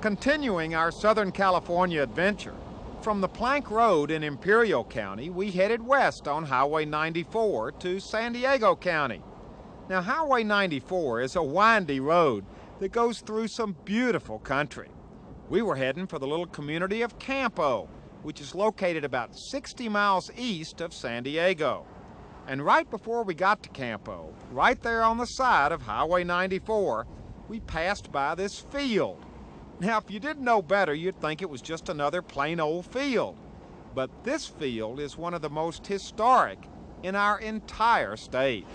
Continuing our Southern California adventure, from the Plank Road in Imperial County, we headed west on Highway 94 to San Diego County. Now, Highway 94 is a windy road that goes through some beautiful country. We were heading for the little community of Campo, which is located about 60 miles east of San Diego. And right before we got to Campo, right there on the side of Highway 94, we passed by this field. Now, if you didn't know better, you'd think it was just another plain old field. But this field is one of the most historic in our entire state.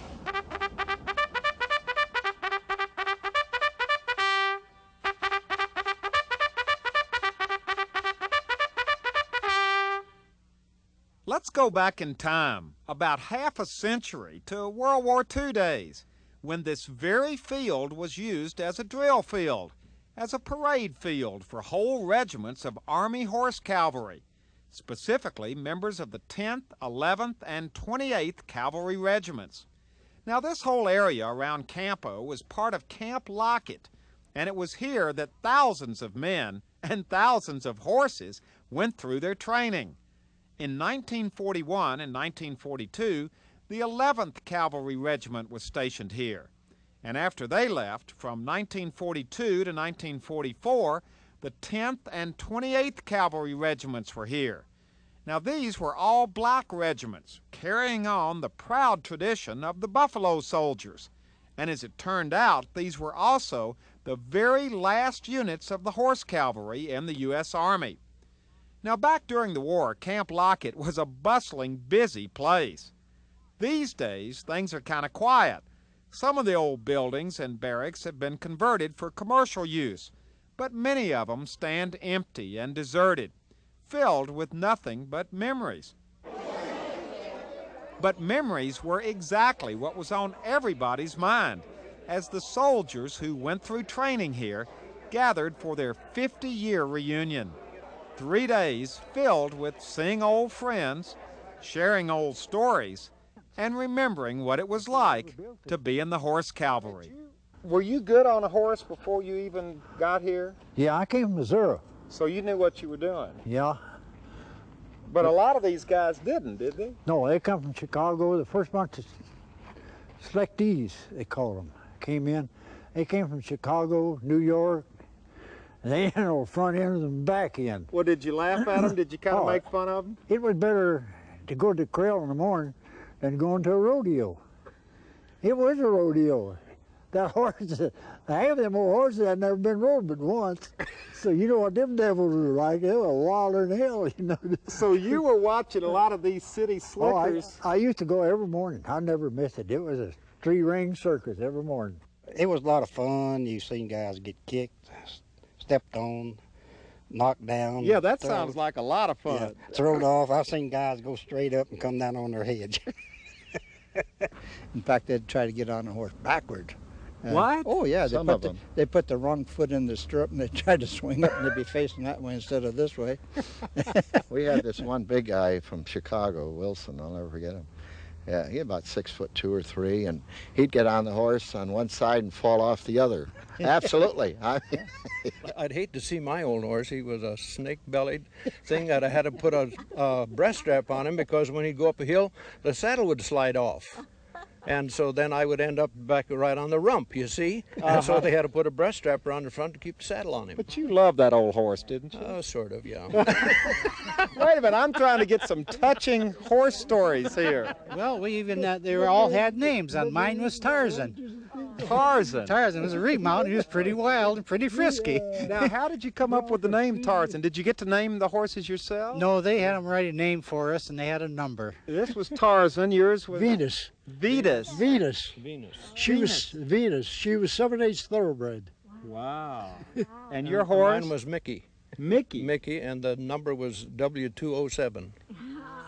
Let's go back in time, about half a century, to World War II days, when this very field was used as a drill field, as a parade field for whole regiments of Army Horse Cavalry, specifically members of the 10th, 11th, and 28th Cavalry Regiments. Now, this whole area around Campo was part of Camp Lockett, and it was here that thousands of men and thousands of horses went through their training. In 1941 and 1942, the 11th Cavalry Regiment was stationed here. And after they left, from 1942 to 1944, the 10th and 28th Cavalry Regiments were here. Now, these were all black regiments, carrying on the proud tradition of the Buffalo Soldiers. And as it turned out, these were also the very last units of the Horse Cavalry in the U.S. Army. Now, back during the war, Camp Lockett was a bustling, busy place. These days, things are kind of quiet. Some of the old buildings and barracks have been converted for commercial use, but many of them stand empty and deserted, filled with nothing but memories. But memories were exactly what was on everybody's mind as the soldiers who went through training here gathered for their 50-year reunion. 3 days filled with seeing old friends, sharing old stories, and remembering what it was like to be in the Horse Cavalry. Were you good on a horse before you even got here? Yeah, I came from Missouri. So you knew what you were doing? Yeah. But a lot of these guys didn't, did they? No, they come from Chicago. The first bunch of selectees, they call them, came in. They came from Chicago, New York. They had no front end and back end. Well, did you laugh at them? Did you kind of make fun of them? It was better to go to the corral in the morning than going to a rodeo. It was a rodeo. That horse, half of them old horses had never been rode but once. So you know what them devils were like. They were wilder than hell, you know. So you were watching a lot of these city slickers. I used to go every morning. I never missed it. It was a 3-ring circus every morning. It was a lot of fun. You've seen guys get kicked, stepped on, knocked down. Yeah, that sounds like a lot of fun. Yeah, thrown off. I've seen guys go straight up and come down on their heads. In fact, they'd try to get on the horse backwards. What? Oh, yeah. Some of them. They put the wrong foot in the stirrup and they tried to swing up and they'd be facing that way instead of this way. We had this one big guy from Chicago, Wilson, I'll never forget him. Yeah, he about 6'2" or 3", and he'd get on the horse on one side and fall off the other. Absolutely. I'd hate to see my old horse. He was a snake-bellied thing that I had to put a breast strap on him because when he'd go up a hill, the saddle would slide off. And so then I would end up back right on the rump, you see. And so they had to put a breast strap around the front to keep the saddle on him. But you loved that old horse, didn't you? Oh, sort of, yeah. Wait a minute, I'm trying to get some touching horse stories here. Well, we even, they were all had names. Mine was Tarzan. Tarzan? Tarzan was a remount. He was pretty wild and pretty frisky. Now, how did you come up with the name Tarzan? Did you get to name the horses yourself? No, they had them write a name for us, and they had a number. This was Tarzan. Yours was? Venus. Venus. She was Venus. She was 7/8 thoroughbred. Wow. And your horse? Mine was Mickey. Mickey, and the number was W207.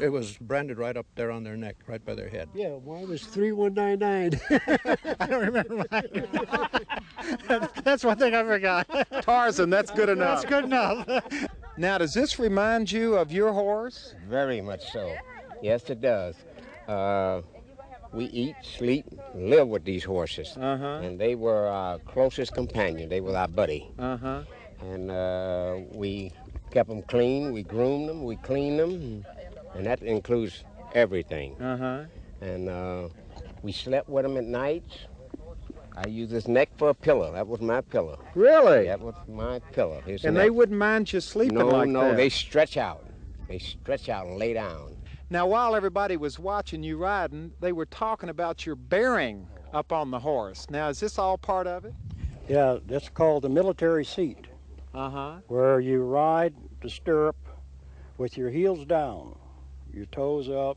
It was branded right up there on their neck, right by their head. Yeah, mine was 3199. I don't remember mine. That's one thing I forgot. Tarzan, that's good enough. That's good enough. Now, does this remind you of your horse? Very much so. Yes, it does. We eat, sleep, live with these horses. And they were our closest companion. They were our buddy. and we kept them clean. We groomed them, we cleaned them, and that includes everything. And we slept with them at night. I used his neck for a pillow. That was my pillow. Really? That was my pillow. His And neck. they wouldn't mind you sleeping No, like no, that? they stretch out. They stretch out and lay down. Now, while everybody was watching you riding, they were talking about your bearing up on the horse. Now, is this all part of it? Yeah, that's called the military seat, where you ride the stirrup with your heels down, your toes up,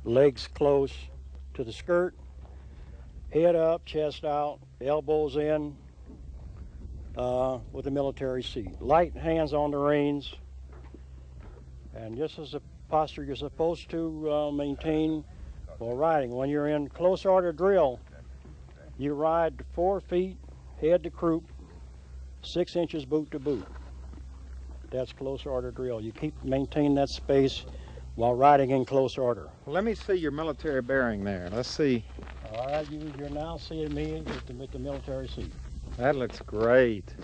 legs close to the skirt, head up, chest out, elbows in, with the military seat. Light hands on the reins, and just as a posture you're supposed to maintain while riding. When you're in close order drill, you ride 4 feet, head to croup, 6 inches boot to boot. That's close order drill. You maintain that space while riding in close order. Well, let me see your military bearing there. Let's see. All right, you're now seeing me with the military seat. That looks great.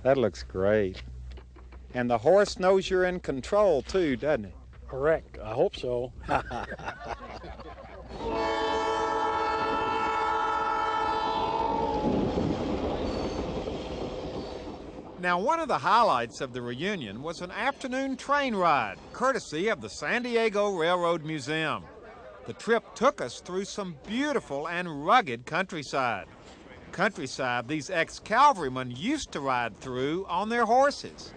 That looks great. And the horse knows you're in control too, doesn't it? Correct. I hope so. Now, one of the highlights of the reunion was an afternoon train ride, courtesy of the San Diego Railroad Museum. The trip took us through some beautiful and rugged countryside. Countryside these ex-cavalrymen used to ride through on their horses.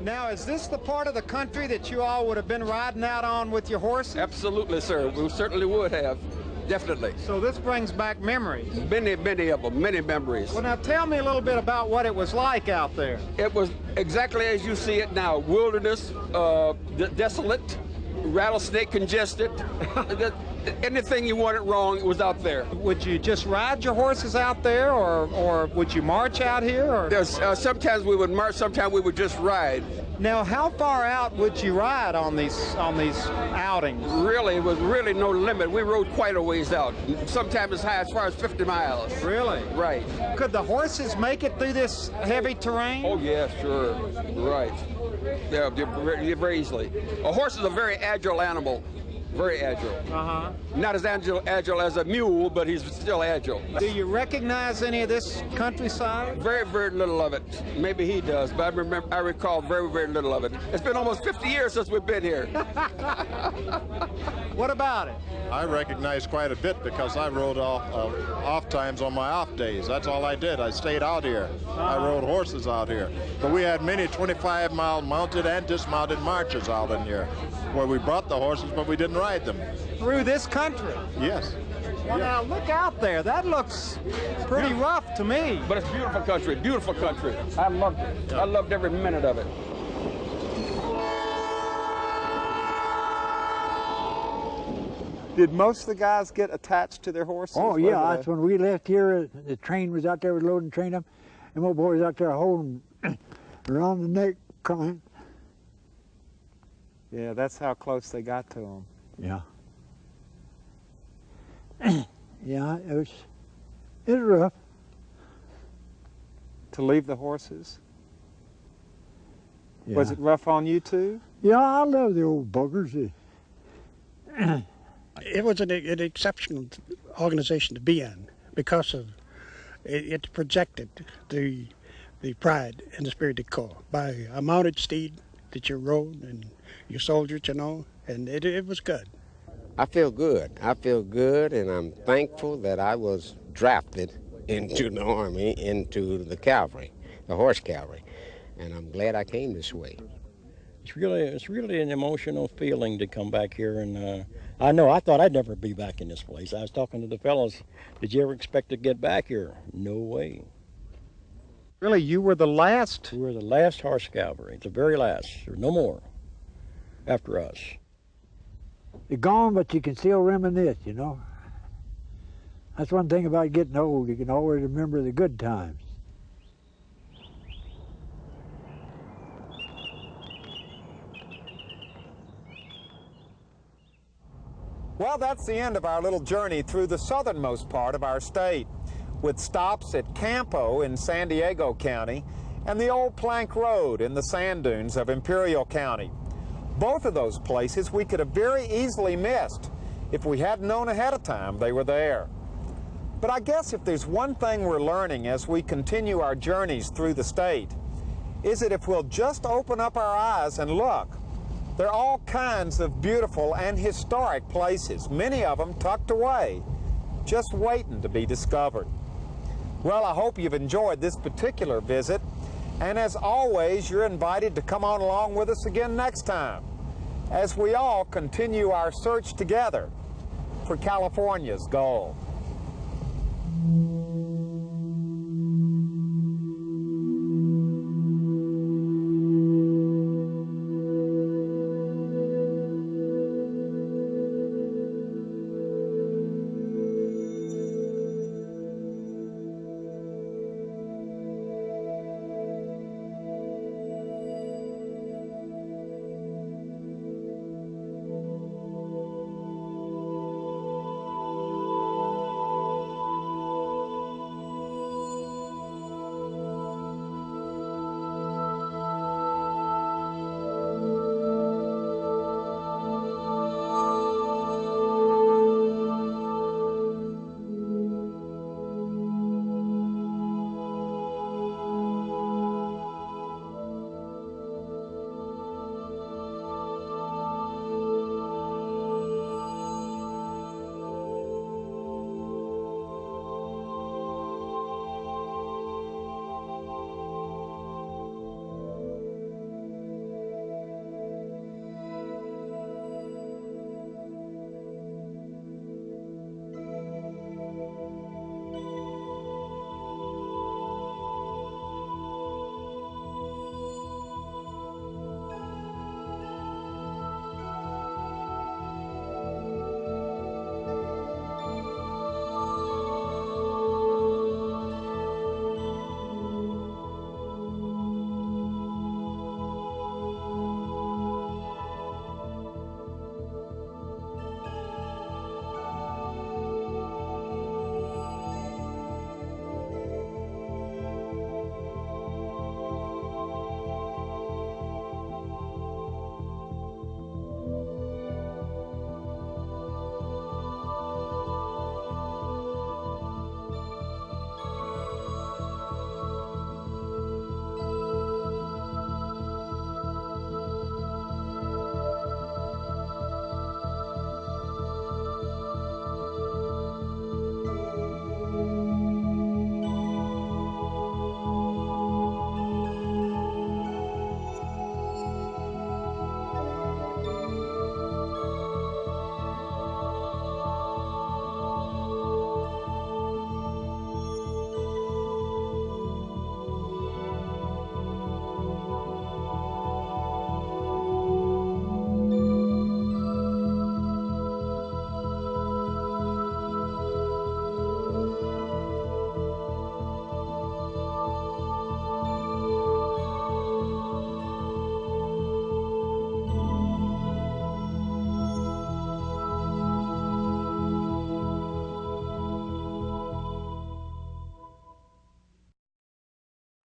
Now, is this the part of the country that you all would have been riding out on with your horses? Absolutely, sir. We certainly would have. Definitely. So this brings back memories. Many of them, many memories. Well, now tell me a little bit about what it was like out there. It was exactly as you see it now. Wilderness, desolate, rattlesnake congested. Anything you wanted wrong was out there. Would you just ride your horses out there, or would you march out here? Or? Sometimes we would march, sometimes we would just ride. Now, how far out would you ride on these outings? Really, it was really no limit. We rode quite a ways out, sometimes as far as 50 miles. Really? Right. Could the horses make it through this heavy terrain? Oh, yeah, sure. Right. Yeah, very easily. A horse is a very agile animal. Very agile. Not as agile as a mule, but he's still agile. Do you recognize any of this countryside? Very, very little of it. Maybe he does, but I recall very, very little of it. It's been almost 50 years since we've been here. What about it? I recognize quite a bit because I rode off times on my off days. That's all I did. I stayed out here. I rode horses out here. But we had many 25-mile mounted and dismounted marches out in here where we brought the horses, but we didn't ride them. Through this country? Yes. Well, now look out there. That looks pretty rough to me. But it's beautiful country, beautiful country. I loved it. I loved every minute of it. Did most of the guys get attached to their horses? Oh, yeah. That's when we left here. The train was out there loading the train up, and my boys out there holding around the neck crying. Yeah, that's how close they got to them. Yeah. Yeah, it was rough. To leave the horses? Yeah. Was it rough on you too? Yeah, I love the old buggers. It was an exceptional organization to be in because of it projected the pride and the spirit of the Corps by a mounted steed that you rode and your soldiers, you know, and it was good. I feel good. I feel good, and I'm thankful that I was drafted into the Army, into the cavalry, the horse cavalry, and I'm glad I came this way. It's really an emotional feeling to come back here, and I thought I'd never be back in this place. I was talking to the fellows, did you ever expect to get back here? No way. Really, you were the last? We were the last horse cavalry, the very last. There's no more after us. You're gone, but you can still reminisce, you know. That's one thing about getting old. You can always remember the good times. Well, that's the end of our little journey through the southernmost part of our state, with stops at Campo in San Diego County and the old plank road in the sand dunes of Imperial County. Both of those places we could have very easily missed if we hadn't known ahead of time they were there. But I guess if there's one thing we're learning as we continue our journeys through the state, is that if we'll just open up our eyes and look, there are all kinds of beautiful and historic places, many of them tucked away, just waiting to be discovered. Well, I hope you've enjoyed this particular visit, and as always, you're invited to come on along with us again next time, as we all continue our search together for California's gold.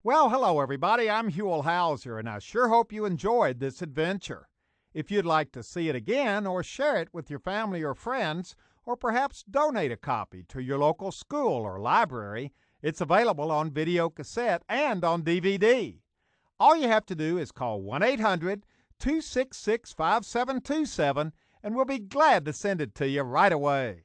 Well, hello everybody, I'm Huell Hauser, and I sure hope you enjoyed this adventure. If you'd like to see it again or share it with your family or friends, or perhaps donate a copy to your local school or library, it's available on video cassette and on DVD. All you have to do is call 1-800-266-5727 and we'll be glad to send it to you right away.